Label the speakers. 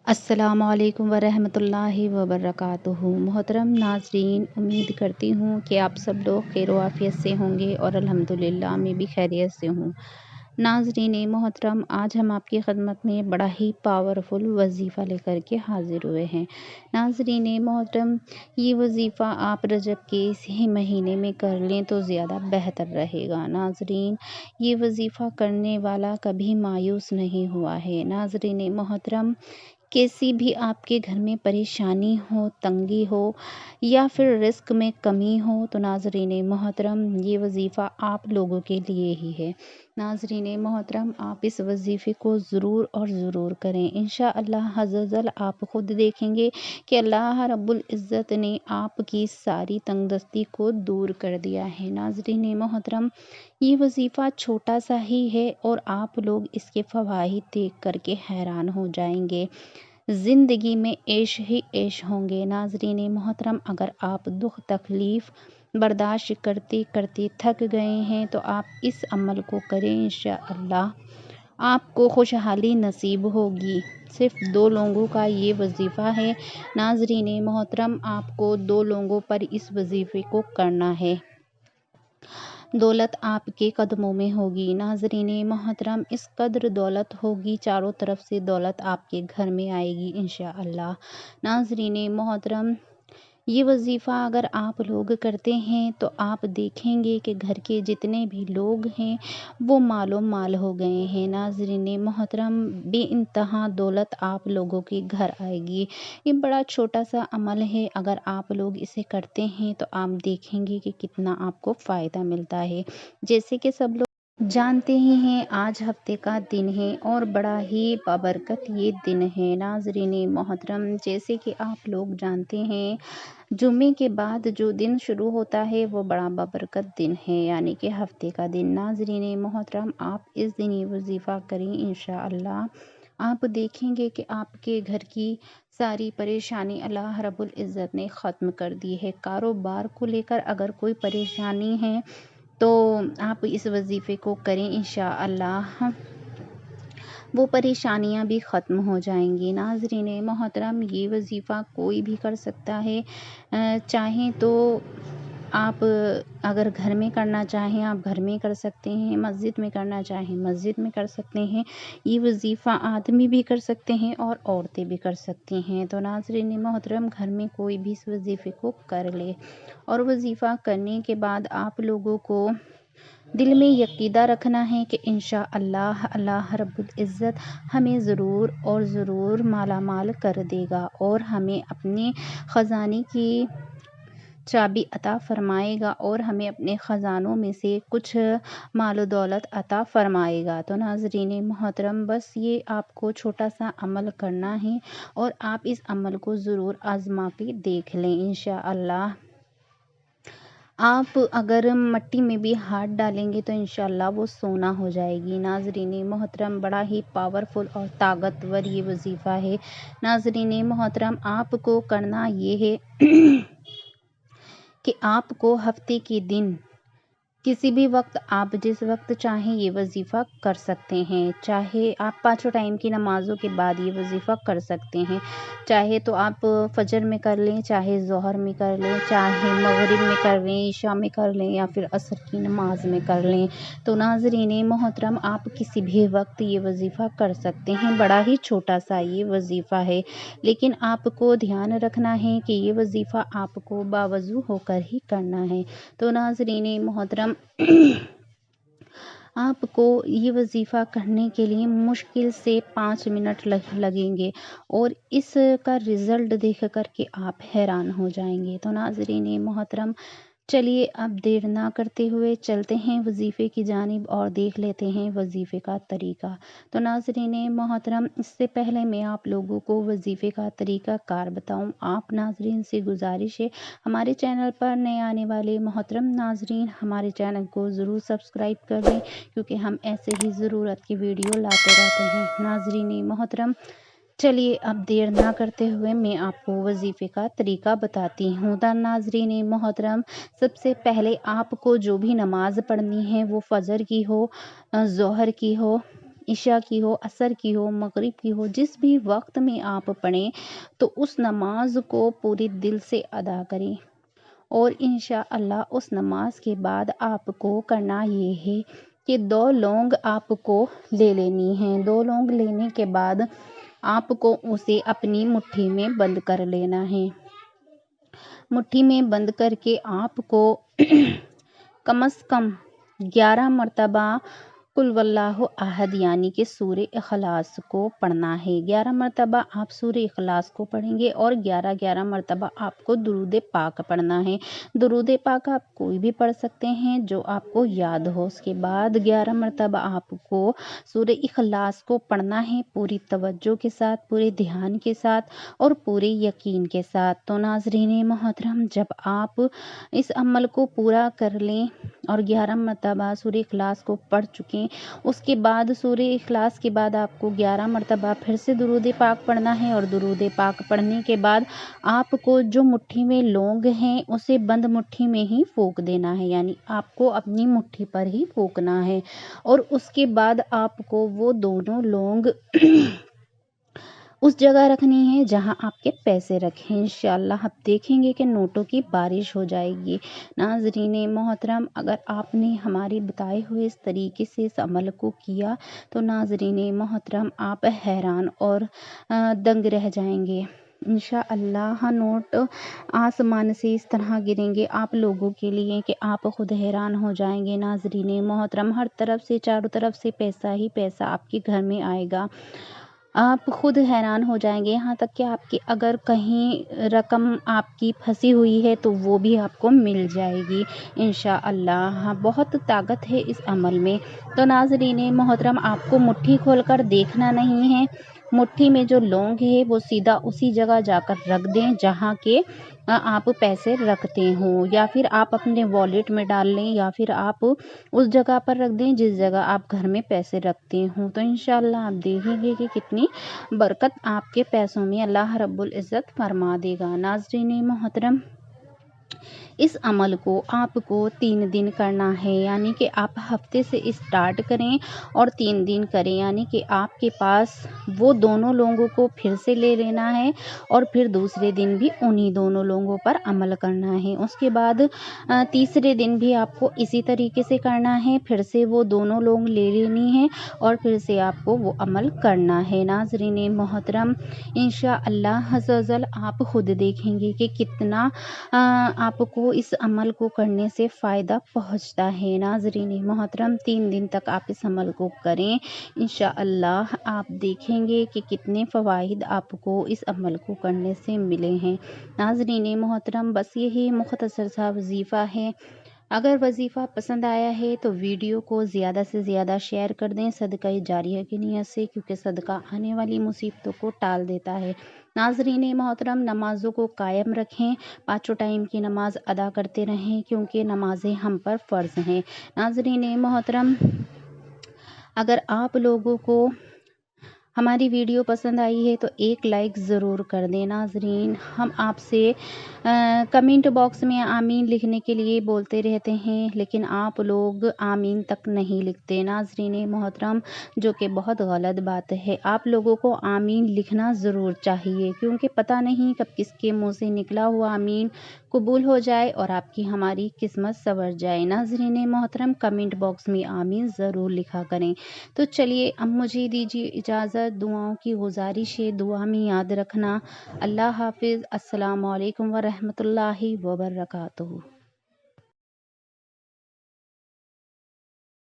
Speaker 1: अस्सलाम वालेकुम वरहमतुल्लाहि वबरकातुहू। मोहतरम नाज़रीन, उम्मीद करती हूँ कि आप सब लोग खैर आफियत से होंगे और अल्हम्दुलिल्लाह मैं भी खैरियत से हूँ। नाज़रीन मोहतरम, आज हम आपकी खिदमत में बड़ा ही पावरफुल वजीफ़ा लेकर के हाज़िर हुए हैं। नाज़रीन मोहतरम, ये वजीफ़ा आप रजब के इसी महीने में कर लें तो ज़्यादा बेहतर रहेगा। नाज़रीन, ये वजीफ़ा करने वाला कभी मायूस नहीं हुआ है। नाज़रीन मोहतरम, कैसी भी आपके घर में परेशानी हो, तंगी हो या फिर रिस्क में कमी हो, तो नाज़रीन मोहतरम, ये वजीफ़ा आप लोगों के लिए ही है। नाज़रीन मोहतरम, आप इस वजीफ़े को ज़रूर और ज़रूर करें। इंशाअल्लाह अज़्ज़ल आप ख़ुद देखेंगे कि अल्लाह रब्बुल इज़्ज़त ने आपकी सारी तंगदस्ती को दूर कर दिया है। नाज़रीन मोहतरम, ये वजीफ़ा छोटा सा ही है और आप लोग इसके फ़वाइद देख कर के हैरान हो जाएंगे। ज़िंदगी में ऐश ही ऐश होंगे। नाज़रीन मोहतरम, अगर आप दुख तकलीफ़ बर्दाश्त करते करते थक गए हैं तो आप इस अमल को करें। इंशाअल्लाह आपको खुशहाली नसीब होगी। सिर्फ 2 लोगों का ये वजीफ़ा है। नाज़रीन मोहतरम, आपको 2 लोगों पर इस वजीफ़े को करना है। दौलत आपके कदमों में होगी। नाज़रीन मोहतरम, इस कदर दौलत होगी, चारों तरफ से दौलत आपके घर में आएगी इंशाअल्लाह। नाज़रीन मोहतरम, ये वजीफ़ा अगर आप लोग करते हैं तो आप देखेंगे कि घर के जितने भी लोग हैं वो मालो माल हो गए हैं। नाज़रीन मोहतरम, बेइंतहा दौलत आप लोगों के घर आएगी। ये बड़ा छोटा सा अमल है, अगर आप लोग इसे करते हैं तो आप देखेंगे कि कितना आपको फ़ायदा मिलता है। जैसे कि सब लोग जानते ही हैं, आज हफ्ते का दिन है और बड़ा ही बाबरकत ये दिन है। नाज़रीन मोहतरम, जैसे कि आप लोग जानते हैं, जुम्मे के बाद जो दिन शुरू होता है वो बड़ा बाबरकत दिन है, यानी कि हफ्ते का दिन। नाज़रीन मोहतरम, आप इस दिन ये वजीफ़ा करें इंशाअल्लाह। आप देखेंगे कि आपके घर की सारी परेशानी अल्लाह रब्बुल इज़्ज़त ने ख़त्म कर दी है। कारोबार को लेकर अगर कोई परेशानी है तो आप इस वजीफ़े को करें, इंशाअल्लाह वो परेशानियां भी ख़त्म हो जाएंगी। नाज़रीन मोहतरम, ये वजीफ़ा कोई भी कर सकता है। चाहें तो आप अगर घर में करना चाहें आप घर में कर सकते हैं, मस्जिद में करना चाहें मस्जिद में कर सकते हैं। ये वजीफ़ा आदमी भी कर सकते हैं और औरतें भी कर सकती हैं। तो नाज़रीन मोहतरम, घर में कोई भी इस वजीफ़े को कर ले और वजीफ़ा करने के बाद आप लोगों को दिल में यकीदा रखना है कि इंशाअल्लाह अल्लाह रब्बुल इज़्ज़त हमें ज़रूर और ज़रूर माला माल कर देगा और हमें अपने ख़जाने की चाबी अता फ़रमाएगा और हमें अपने ख़जानों में से कुछ माल दौलत अता फ़रमाएगा। तो नाज़रीन मोहतरम, बस ये आपको छोटा सा अमल करना है और आप इस अमल को ज़रूर आज़मा के देख लें। इंशाअल्लाह आप अगर मिट्टी में भी हाथ डालेंगे तो इंशाअल्लाह वो सोना हो जाएगी। नाज़रीन मोहतरम, बड़ा ही पावरफुल और ताकतवर ये वजीफ़ा है। नाज़रीन मोहतरम, आपको करना ये है कि आपको हफ्ते के दिन किसी भी वक्त, आप जिस वक्त चाहें ये वजीफ़ा कर सकते हैं। चाहे आप 5 टाइम की नमाज़ों के बाद ये वजीफ़ा कर सकते हैं। चाहे तो आप फजर में कर लें, चाहे ज़ोहर में कर लें, चाहे मगरिब में कर लें, इशा में कर लें या फिर असर की नमाज में कर लें। तो नाज़रीन मोहतरम, आप किसी भी वक्त ये वजीफ़ा कर सकते हैं। बड़ा ही छोटा सा ये वजीफ़ा है, लेकिन आपको ध्यान रखना है कि ये वजीफ़ा आपको बावज़ू होकर ही करना है। तो नाज़रीन मोहतरम, आपको ये वजीफ़ा करने के लिए मुश्किल से 5 मिनट लगेंगे और इसका रिज़ल्ट देख कर के आप हैरान हो जाएंगे। तो नाज़रीन मोहतरम, चलिए अब देर ना करते हुए चलते हैं वजीफ़े की जानिब और देख लेते हैं वजीफ़े का तरीका। तो नाज़रीन मोहतरम, इससे पहले मैं आप लोगों को वजीफ़े का तरीका कार बताऊं, आप नाज़रीन से गुजारिश है, हमारे चैनल पर नए आने वाले मोहतरम नाज़रीन हमारे चैनल को ज़रूर सब्सक्राइब कर लें, क्योंकि हम ऐसे ही ज़रूरत की वीडियो लाते रहते हैं। नाज़रीन मोहतरम, चलिए अब देर ना करते हुए मैं आपको वजीफ़े का तरीका बताती हूँ। तो नाज़रीन मोहतरम, सबसे पहले आपको जो भी नमाज़ पढ़नी है वो फ़जर की हो, ज़ोहर की हो, عشاء کی ہو، عصر کی ہو، مغرب کی ہو، جس بھی وقت میں آپ پڑھیں تو اس نماز کو پورے دل سے ادا کریں، اور انشاءاللہ اس نماز کے بعد آپ کو کرنا یہ ہے کہ 2 لونگ آپ کو لے لینی ہیں۔ 2 لونگ لینے کے بعد آپ کو اسے اپنی مٹھی میں بند کر لینا ہے۔ مٹھی میں بند کر کے آپ کو کم از کم 11 مرتبہ قل واللہ احد یعنی کہ سورہ اخلاص کو پڑھنا ہے۔ 11 مرتبہ آپ سورہ اخلاص کو پڑھیں گے اور 11 مرتبہ آپ کو درود پاک پڑھنا ہے۔ درود پاک آپ کوئی بھی پڑھ سکتے ہیں جو آپ کو یاد ہو۔ اس کے بعد 11 مرتبہ آپ کو سورہ اخلاص کو پڑھنا ہے پوری توجہ کے ساتھ، پورے دھیان کے ساتھ اور پورے یقین کے ساتھ۔ تو ناظرین محترم، جب آپ اس عمل کو پورا کر لیں اور 11 مرتبہ سورہ اخلاص کو پڑھ چکیں، اس کے بعد سورہ اخلاص کے بعد آپ کو 11 مرتبہ پھر سے درود پاک پڑھنا ہے، اور درود پاک پڑھنے کے بعد آپ کو جو مٹھی میں لونگ ہیں اسے بند مٹھی میں ہی پھونک دینا ہے، یعنی آپ کو اپنی مٹھی پر ہی پھونکنا ہے، اور اس کے بعد آپ کو وہ دونوں لونگ اس جگہ رکھنی ہے جہاں آپ کے پیسے رکھیں۔ انشاءاللہ آپ دیکھیں گے کہ نوٹوں کی بارش ہو جائے گی۔ ناظرین محترم، اگر آپ نے ہمارے بتائے ہوئے اس طریقے سے اس عمل کو کیا تو ناظرین محترم آپ حیران اور دنگ رہ جائیں گے۔ انشاءاللہ نوٹ آسمان سے اس طرح گریں گے آپ لوگوں کے لیے کہ آپ خود حیران ہو جائیں گے۔ ناظرین محترم، ہر طرف سے، چاروں طرف سے پیسہ ہی پیسہ آپ کے گھر میں آئے گا، آپ خود حیران ہو جائیں گے۔ یہاں تک کہ آپ کی اگر کہیں رقم آپ کی پھنسی ہوئی ہے تو وہ بھی آپ کو مل جائے گی انشاءاللہ۔ بہت طاقت ہے اس عمل میں۔ تو ناظرین محترم، آپ کو مٹھی کھول کر دیکھنا نہیں ہے، مٹھی میں جو لونگ ہے وہ سیدھا اسی جگہ جا کر رکھ دیں جہاں کے آپ پیسے رکھتے ہوں، یا پھر آپ اپنے والیٹ میں ڈال لیں، یا پھر آپ اس جگہ پر رکھ دیں جس جگہ آپ گھر میں پیسے رکھتے ہوں۔ تو انشاءاللہ آپ دیکھیں گے کہ کتنی برکت آپ کے پیسوں میں اللہ رب العزت فرما دے گا۔ ناظرین محترم، اس عمل کو آپ کو 3 دن کرنا ہے، یعنی کہ آپ ہفتے سے اسٹارٹ کریں اور 3 دن کریں، یعنی کہ آپ کے پاس وہ دونوں لوگوں کو پھر سے لے لینا ہے اور پھر دوسرے دن بھی انہی دونوں لوگوں پر عمل کرنا ہے۔ اس کے بعد تیسرے دن بھی آپ کو اسی طریقے سے کرنا ہے، پھر سے وہ دونوں لونگ لے لینی ہے اور پھر سے آپ کو وہ عمل کرنا ہے۔ ناظرین محترم، انشاءاللہ عز و جل آپ خود دیکھیں گے کہ کتنا آپ کو اس عمل کو کرنے سے فائدہ پہنچتا ہے۔ ناظرین محترم، 3 دن تک آپ اس عمل کو کریں، انشاءاللہ آپ دیکھیں گے کہ کتنے فوائد آپ کو اس عمل کو کرنے سے ملے ہیں۔ ناظرین محترم، بس یہی مختصر سا وظیفہ ہے۔ اگر وظیفہ پسند آیا ہے تو ویڈیو کو زیادہ سے زیادہ شیئر کر دیں صدقہ جاریہ کی نیت سے، کیونکہ صدقہ آنے والی مصیبتوں کو ٹال دیتا ہے۔ ناظرین محترم، نمازوں کو قائم رکھیں، 5 ٹائم کی نماز ادا کرتے رہیں کیونکہ نمازیں ہم پر فرض ہیں۔ ناظرین محترم، اگر آپ لوگوں کو ہماری ویڈیو پسند آئی ہے تو ایک لائک ضرور کر دیں۔ ناظرین، ہم آپ سے کمنٹ باکس میں آمین لکھنے کے لیے بولتے رہتے ہیں، لیکن آپ لوگ آمین تک نہیں لکھتے ناظرین محترم، جو کہ بہت غلط بات ہے۔ آپ لوگوں کو آمین لکھنا ضرور چاہیے، کیونکہ پتہ نہیں کب کس کے منہ سے نکلا ہوا آمین قبول ہو جائے اور آپ کی ہماری قسمت سنور جائے۔ ناظرین محترم، کمنٹ باکس میں آمین ضرور لکھا کریں۔ تو چلیے اب مجھے دیجیے اجازت، دعاؤں کی گزارش ہے، دعا میں یاد رکھنا۔ اللہ حافظ، السلام علیکم ورحمۃ اللہ وبرکاتہ۔